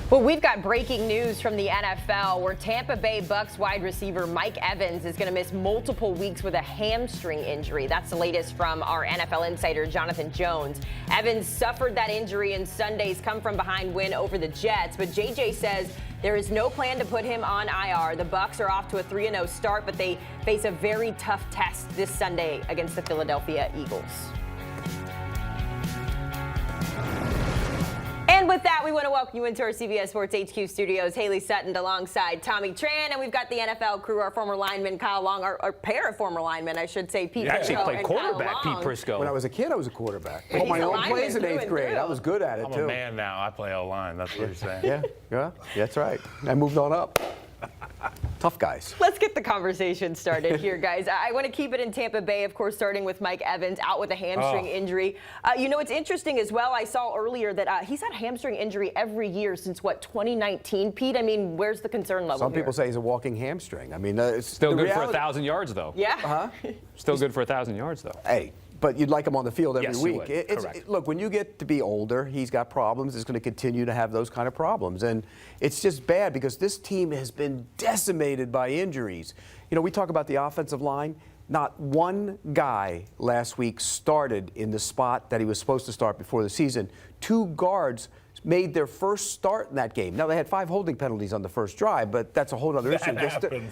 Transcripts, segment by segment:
Well, we've got breaking news from the NFL where Tampa Bay Bucs wide receiver Mike Evans is going to miss multiple weeks with a hamstring injury. That's the latest from our NFL insider, Jonathan Jones. Evans suffered that injury in Sunday's come-from-behind win over the Jets, but JJ says there is no plan to put him on IR. The Bucs are off to a 3-0 start, but they face a very tough test this Sunday against the Philadelphia Eagles. And with that, we want to welcome you into our CBS Sports HQ studios. Haley Sutton alongside Tommy Tran, and we've got the NFL crew, our former lineman Kyle Long, our pair of former linemen, I should say, Pete Prisco. You actually played quarterback, Pete Prisco. When I was a kid, I was a quarterback. I my own plays in 8th grade. I was good at it, I'm too. a man now. I play O-line. That's what you're saying. Yeah, that's right. I moved on up. Tough guys. Let's get the conversation started here, guys. I want to keep it in Tampa Bay, of course, starting with Mike Evans out with a hamstring injury. It's interesting as well. I saw earlier that he's had a hamstring injury every year since, 2019, Pete? I mean, where's the concern level Some here? people say he's a walking hamstring. I mean, it's still good for 1,000 yards, though. Yeah. Still good for 1,000 yards, though. Hey. But you'd like him on the field every yes, week. You would. Look, when you get to be older, he's got problems. He's going to continue to have those kind of problems. And it's just bad because this team has been decimated by injuries. We talk about the offensive line. Not one guy last week started in the spot that he was supposed to start before the season. 2 guards made their first start in that game. Now, they had 5 holding penalties on the first drive, but that's a whole other issue.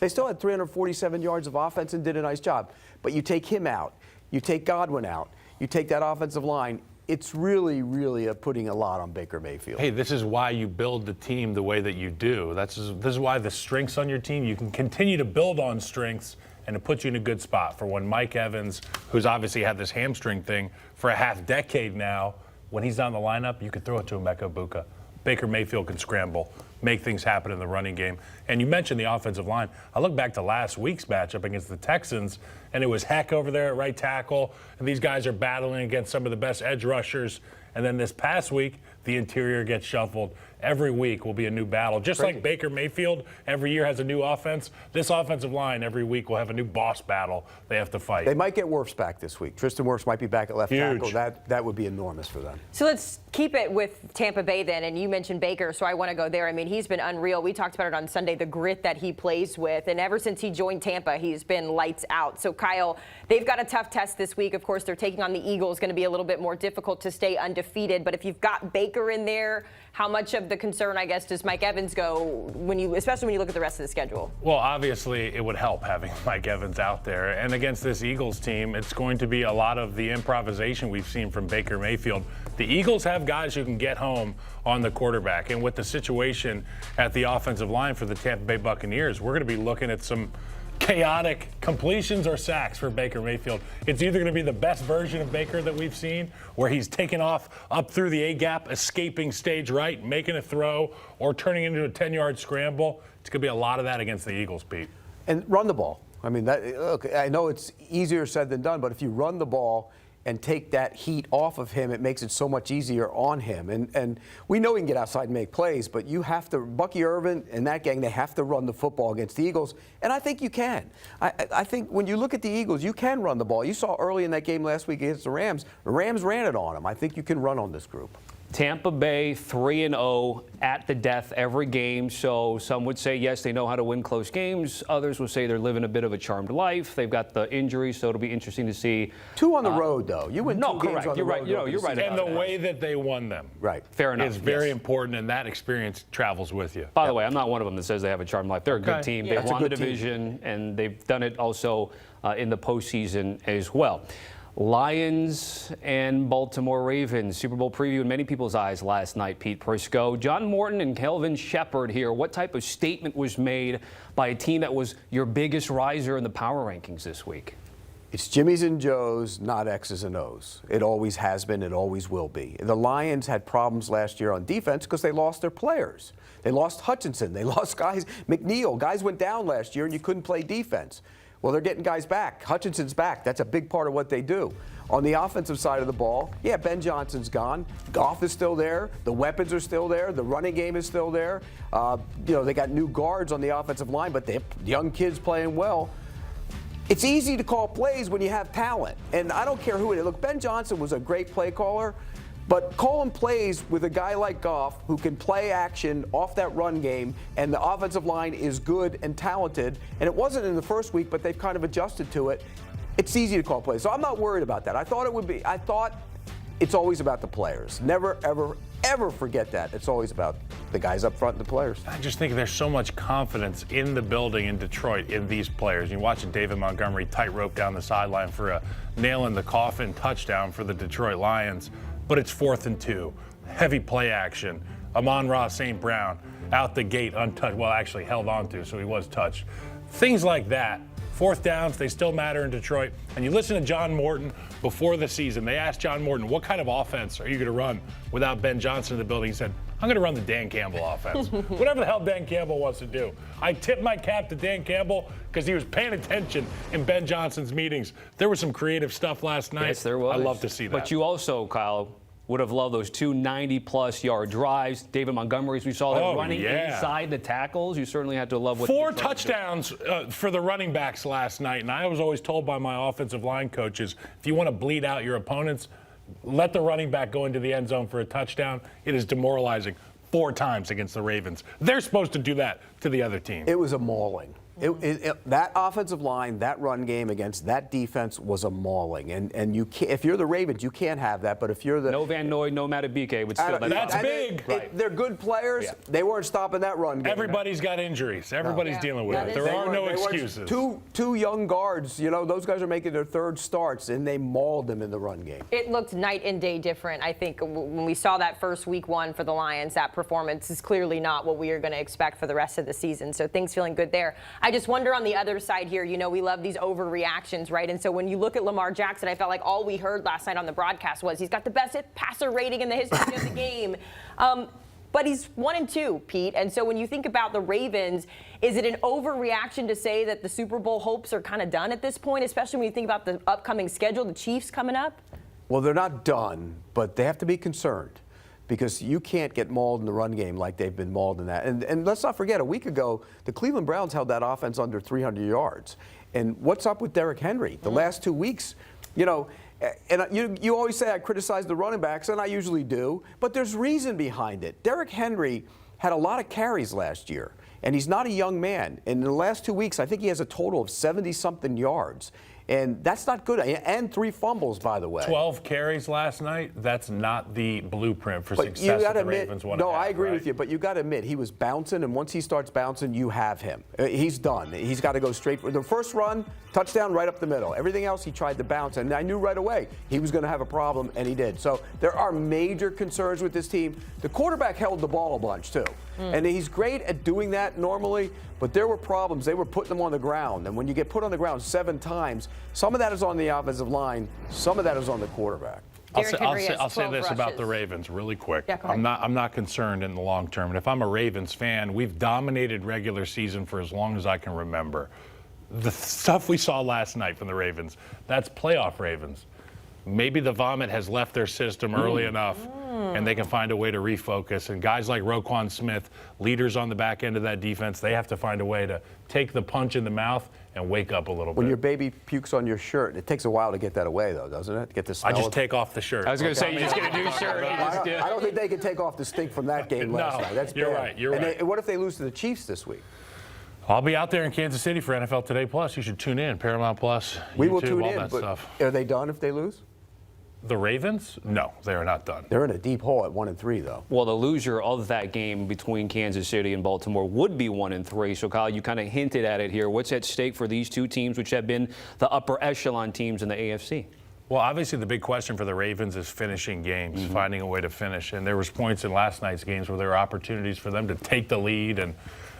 They still had 347 yards of offense and did a nice job. But you take him out. You take Godwin out. You take that offensive line. It's really, really putting a lot on Baker Mayfield. Hey, this is why you build the team the way that you do. This is why the strengths on your team, you can continue to build on strengths, and it puts you in a good spot for when Mike Evans, who's obviously had this hamstring thing for a half decade now, when he's on the lineup, you can throw it to Emeka Egbuka. Baker Mayfield can scramble, make things happen in the running game. And you mentioned the offensive line. I look back to last week's matchup against the Texans, and it was Heck over there at right tackle, and these guys are battling against some of the best edge rushers. And then this past week, the interior gets shuffled. Every week will be a new battle. Just like Baker Mayfield every year has a new offense, this offensive line every week will have a new boss battle they have to fight. They might get Wirfs back this week. Tristan Wirfs might be back at left tackle. That would be enormous for them. So let's keep it with Tampa Bay then, and you mentioned Baker, so I want to go there. I mean, he's been unreal. We talked about it on Sunday, the grit that he plays with, and ever since he joined Tampa, he's been lights out. So, Kyle, they've got a tough test this week. Of course, they're taking on the Eagles. Going to be a little bit more difficult to stay undefeated, but if you've got Baker in there, how much of the concern, I guess, does Mike Evans go, especially when you look at the rest of the schedule? Well, obviously, it would help having Mike Evans out there. And against this Eagles team, it's going to be a lot of the improvisation we've seen from Baker Mayfield. The Eagles have guys who can get home on the quarterback. And with the situation at the offensive line for the Tampa Bay Buccaneers, we're going to be looking at some chaotic completions or sacks for Baker Mayfield. It's either going to be the best version of Baker that we've seen, where he's taking off up through the A-gap, escaping stage right, making a throw, or turning into a 10-yard scramble. It's going to be a lot of that against the Eagles, Pete. And run the ball. I mean, look, I know it's easier said than done, but if you run the ball and take that heat off of him, it makes it so much easier on him. And we know he can get outside and make plays, but you have to, Bucky Irvin and that gang, they have to run the football against the Eagles, and I think you can. I think when you look at the Eagles, you can run the ball. You saw early in that game last week against the Rams ran it on them. I think you can run on this group. Tampa Bay 3-0 at the death every game. So some would say, yes, they know how to win close games. Others would say they're living a bit of a charmed life. They've got the injuries, so it'll be interesting to see. 2 on the road, though. You win 2 games correct. on the You're right. road. You're right. And the way that they won them. Right. Fair enough. Is very important, and that experience travels with you. By the way, I'm not one of them that says they have a charmed life. They're a good team. Yeah. They've won the division, and they've done it also in the postseason as well. Lions and Baltimore Ravens, Super Bowl preview in many people's eyes last night, Pete Prisco. John Morton and Kelvin Shepard here. What type of statement was made by a team that was your biggest riser in the power rankings this week? It's Jimmy's and Joe's, not X's and O's. It always has been. It always will be. The Lions had problems last year on defense because they lost their players. They lost Hutchinson. They lost guys. McNeil. Guys went down last year, and you couldn't play defense. Well, they're getting guys back. Hutchinson's back. That's a big part of what they do. On the offensive side of the ball, yeah, Ben Johnson's gone. Goff is still there. The weapons are still there. The running game is still there. They got new guards on the offensive line, but they have young kids playing well. It's easy to call plays when you have talent, and I don't care who it is. Look, Ben Johnson was a great play caller, But calling plays with a guy like Goff who can play action off that run game, and the offensive line is good and talented, and it wasn't in the first week, but they've kind of adjusted to it. It's easy to call plays. So I'm not worried about that. I thought it's always about the players. Never, ever, ever forget that. It's always about the guys up front and the players. I just think there's so much confidence in the building in Detroit in these players. You're watching David Montgomery tightrope down the sideline for a nail-in-the-coffin touchdown for the Detroit Lions, but it's 4th and 2. Heavy play action. Amon-Ra St. Brown out the gate untouched. Well, actually held on to, so he was touched. Things like that. 4th downs, they still matter in Detroit. And you listen to John Morton before the season. They asked John Morton, what kind of offense are you going to run without Ben Johnson in the building? He said, I'm going to run the Dan Campbell offense. Whatever the hell Dan Campbell wants to do. I tip my cap to Dan Campbell because he was paying attention in Ben Johnson's meetings. There was some creative stuff last night. Yes, there was. I love to see that. But you also, Kyle, would have loved those 2 90-plus yard drives. David Montgomery, as we saw, that running inside the tackles. You certainly had to love what 4 touchdowns for the running backs last night. And I was always told by my offensive line coaches, if you want to bleed out your opponents, let the running back go into the end zone for a touchdown. It is demoralizing. 4 times against the Ravens. They're supposed to do that to the other team. It was a mauling. That offensive line, that run game against that defense was a mauling. And you can't, if you're the Ravens, you can't have that. But if you're the no Van Noy, no Matabike, would still that's big. They're good players. Yeah. They weren't stopping that run game. Everybody's got injuries. Everybody's dealing with it. There are no excuses. Two young guards. You know, those guys are making their 3rd starts, and they mauled them in the run game. It looked night and day different. I think when we saw that first week 1 for the Lions, that performance is clearly not what we are going to expect for the rest of the season. So things feeling good there. I just wonder on the other side here, you know, we love these overreactions, right? And so when you look at Lamar Jackson, I felt like all we heard last night on the broadcast was he's got the best passer rating in the history of the game. But he's 1 and 2, Pete. And so when you think about the Ravens, is it an overreaction to say that the Super Bowl hopes are kind of done at this point, especially when you think about the upcoming schedule, the Chiefs coming up? Well, they're not done, but they have to be concerned, because you can't get mauled in the run game like they've been mauled in that. And let's not forget, a week ago, the Cleveland Browns held that offense under 300 yards. And what's up with Derrick Henry? The last 2 weeks, you know, and you always say I criticize the running backs, and I usually do, but there's reason behind it. Derrick Henry had a lot of carries last year, and he's not a young man. And in the last 2 weeks, I think he has a total of 70-something yards. And that's not good. And 3 fumbles, by the way. 12 carries last night. That's not the blueprint for success that the Ravens want to have. No, I agree right? with you. But you got to admit, he was bouncing, and once he starts bouncing, you have him. He's done. He's got to go straight for the first run, touchdown right up the middle. Everything else, he tried to bounce, and I knew right away he was going to have a problem, and he did. So there are major concerns with this team. The quarterback held the ball a bunch too, and he's great at doing that normally. But there were problems. They were putting them on the ground. And when you get put on the ground 7 times, some of that is on the offensive line. Some of that is on the quarterback. I'll say this about the Ravens really quick. Yeah, I'm not concerned in the long term. And if I'm a Ravens fan, we've dominated regular season for as long as I can remember. The stuff we saw last night from the Ravens, that's playoff Ravens. Maybe the vomit has left their system early enough, and they can find a way to refocus. And guys like Roquan Smith, leaders on the back end of that defense, they have to find a way to take the punch in the mouth and wake up a little bit. When your baby pukes on your shirt, it takes a while to get that away, though, doesn't it? Get the smell. I just take off the shirt. I was going to say, you just get a new shirt. I don't think they can take off the stink from that game last night. That's you're bad. right. You're right. And what if they lose to the Chiefs this week? I'll be out there in Kansas City for NFL Today Plus. You should tune in. Paramount Plus, We YouTube, will tune all in. that But stuff. are they done if they lose? The Ravens? No, they are not done. They're in a deep hole at 1 and 3, though. Well, the loser of that game between Kansas City and Baltimore would be 1 and 3. So, Kyle, you kind of hinted at it here. What's at stake for these 2 teams, which have been the upper echelon teams in the AFC? Well, obviously the big question for the Ravens is finishing games, finding a way to finish. And there was points in last night's games where there were opportunities for them to take the lead and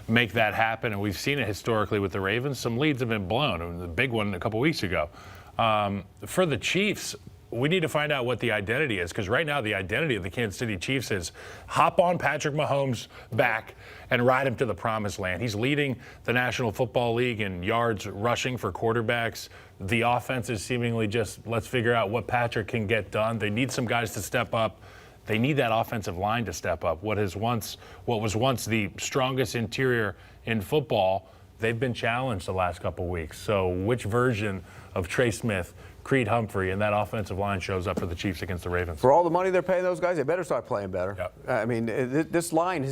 make that happen. And we've seen it historically with the Ravens. Some leads have been blown. I mean, the big one a couple weeks ago. For the Chiefs, we need to find out what the identity is, because right now the identity of the Kansas City Chiefs is hop on Patrick Mahomes' back and ride him to the promised land. He's leading the National Football League in yards rushing for quarterbacks. The offense is seemingly just, let's figure out what Patrick can get done. They need some guys to step up. They need that offensive line to step up. What was once the strongest interior in football, they've been challenged the last couple weeks. So which version of Trey Smith, Creed Humphrey, and that offensive line shows up for the Chiefs against the Ravens. For all the money they're paying those guys, they better start playing better. Yep. I mean, this line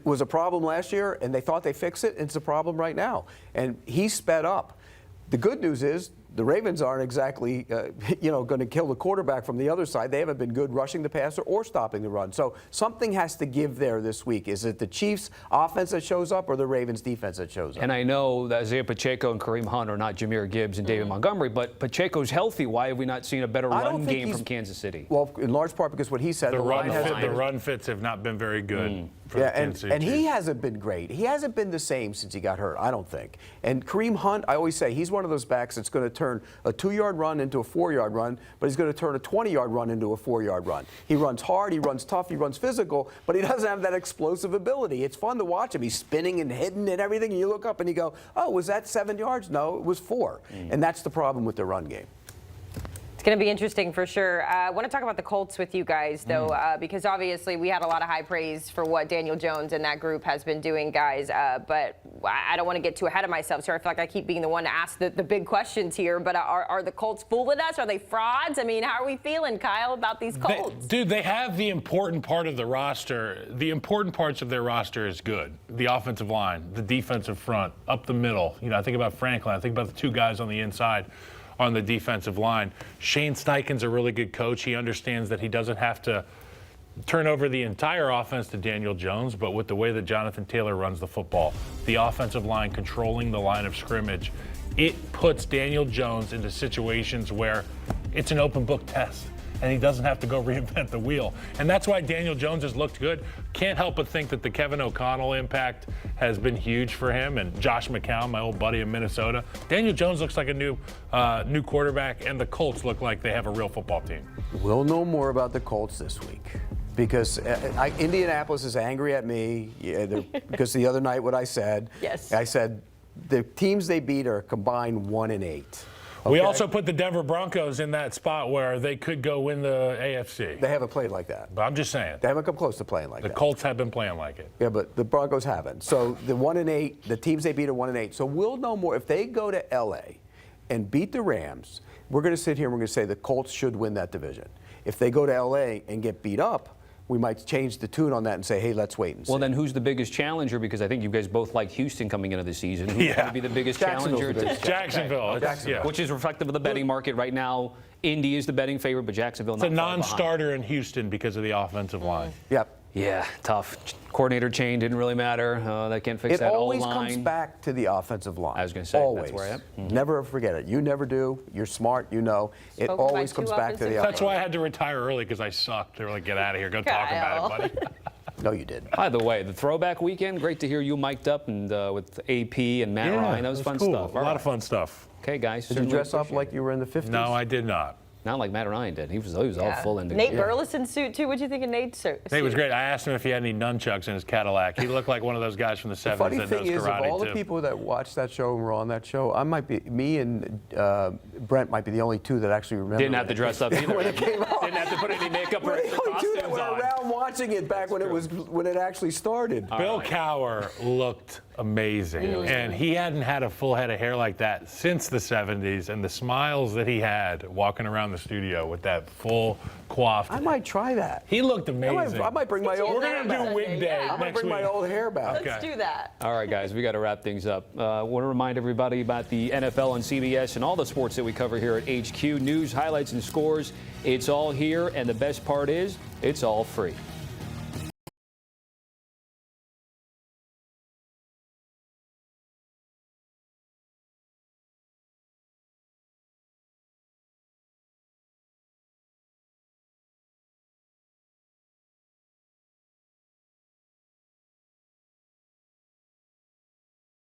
was a problem last year, and they thought they fixed it. And it's a problem right now. And he sped up. The good news is the Ravens aren't exactly, going to kill the quarterback from the other side. They haven't been good rushing the passer or stopping the run. So something has to give there this week. Is it the Chiefs' offense that shows up or the Ravens' defense that shows up? And I know that Isaiah Pacheco and Kareem Hunt are not Jahmyr Gibbs and David Montgomery, but Pacheco's healthy. Why have we not seen a better run game from Kansas City? Well, in large part because what he said. The run fits have not been very good. Yeah, and he hasn't been great. He hasn't been the same since he got hurt, I don't think. And Kareem Hunt, I always say, he's one of those backs that's going to turn a 2-yard run into a 4-yard run, but he's going to turn a 20-yard run into a 4-yard run. He runs hard, he runs tough, he runs physical, but he doesn't have that explosive ability. It's fun to watch him. He's spinning and hitting and everything, and you look up and you go, oh, was that 7 yards? No, it was 4. And that's the problem with the run game. It's going to be interesting for sure. I want to talk about the Colts with you guys, though, because obviously we had a lot of high praise for what Daniel Jones and that group has been doing, guys. But I don't want to get too ahead of myself. So I feel like I keep being the one to ask the big questions here. But are the Colts fooling us? Are they frauds? I mean, how are we feeling, Kyle, about these Colts? They have the important part of the roster. The important parts of their roster is good. The offensive line, the defensive front, up the middle. I think about Franklin. I think about the 2 guys on the inside on the defensive line. Shane Steichen's a really good coach. He understands that he doesn't have to turn over the entire offense to Daniel Jones, but with the way that Jonathan Taylor runs the football, the offensive line controlling the line of scrimmage, it puts Daniel Jones into situations where it's an open book test. And he doesn't have to go reinvent the wheel. And that's why Daniel Jones has looked good. Can't help but think that the Kevin O'Connell impact has been huge for him. And Josh McCown, my old buddy in Minnesota. Daniel Jones looks like a new quarterback, and the Colts look like they have a real football team. We'll know more about the Colts this week because Indianapolis is angry at me because the other night what I said. Yes. I said the teams they beat are combined 1-8. Okay. We also put the Denver Broncos in that spot where they could go win the AFC. They haven't played like that. But I'm just saying. They haven't come close to playing like that. The Colts have been playing like it. Yeah, but the Broncos haven't. So the 1-8, the teams they beat are 1-8. So we'll know more. If they go to L.A. and beat the Rams, we're going to sit here and we're going to say the Colts should win that division. If they go to L.A. and get beat up, we might change the tune on that and say, hey, let's wait and see. Well, then who's the biggest challenger? Because I think you guys both like Houston coming into the season. Who's going to be the biggest challenger? Jacksonville. Jacksonville. Which is reflective of the betting market right now. Indy is the betting favorite, but Jacksonville not It's a far behind. non-starter in Houston because of the offensive line. Yep. Yeah, tough. Coordinator change didn't really matter. That can't fix It that always O-line. comes back to the offensive line. I was going to say, always. that's where I am. Mm-hmm. Never forget it. You never do. You're smart. You know. It Spoken by always two comes back to the offensive offensive That's why I had to retire early because I sucked. They were like, get out of here. Go talk about it, buddy. No, you didn't. By the way, the throwback weekend, great to hear you mic'd up and with AP and Matt Ryan. That was fun cool. stuff. A lot of fun stuff. Okay, guys. Did you dress up like you were in the 50s? No, I did not. Not like Matt Ryan did. He was all full into Nate Burleson's suit, too. What'd you think of Nate's suit? Nate was great. I asked him if he had any nunchucks in his Cadillac. He looked like one of those guys from the 70s Funny that thing knows is, of karate, all the too. people that watched that show and were on that show, me and Brent might be the only 2 that actually remember. Didn't have to dress up either. when it came out. Didn't have to put any makeup or We're the only 2 that costumes were on. around watching it back when it actually started. Bill Cowher looked amazing, and he hadn't had a full head of hair like that since the 70s, and the smiles that he had walking around the studio with that full coiffed. I might try that. He looked amazing. I might bring my old We're hair going back. to do wig day Yeah. I might next bring week. my old hair back. Let's do that. All right, guys, we got to wrap things up. I want to remind everybody about the NFL on CBS and all the sports that we cover here at HQ. News, highlights, and scores. It's all here, and the best part is, it's all free.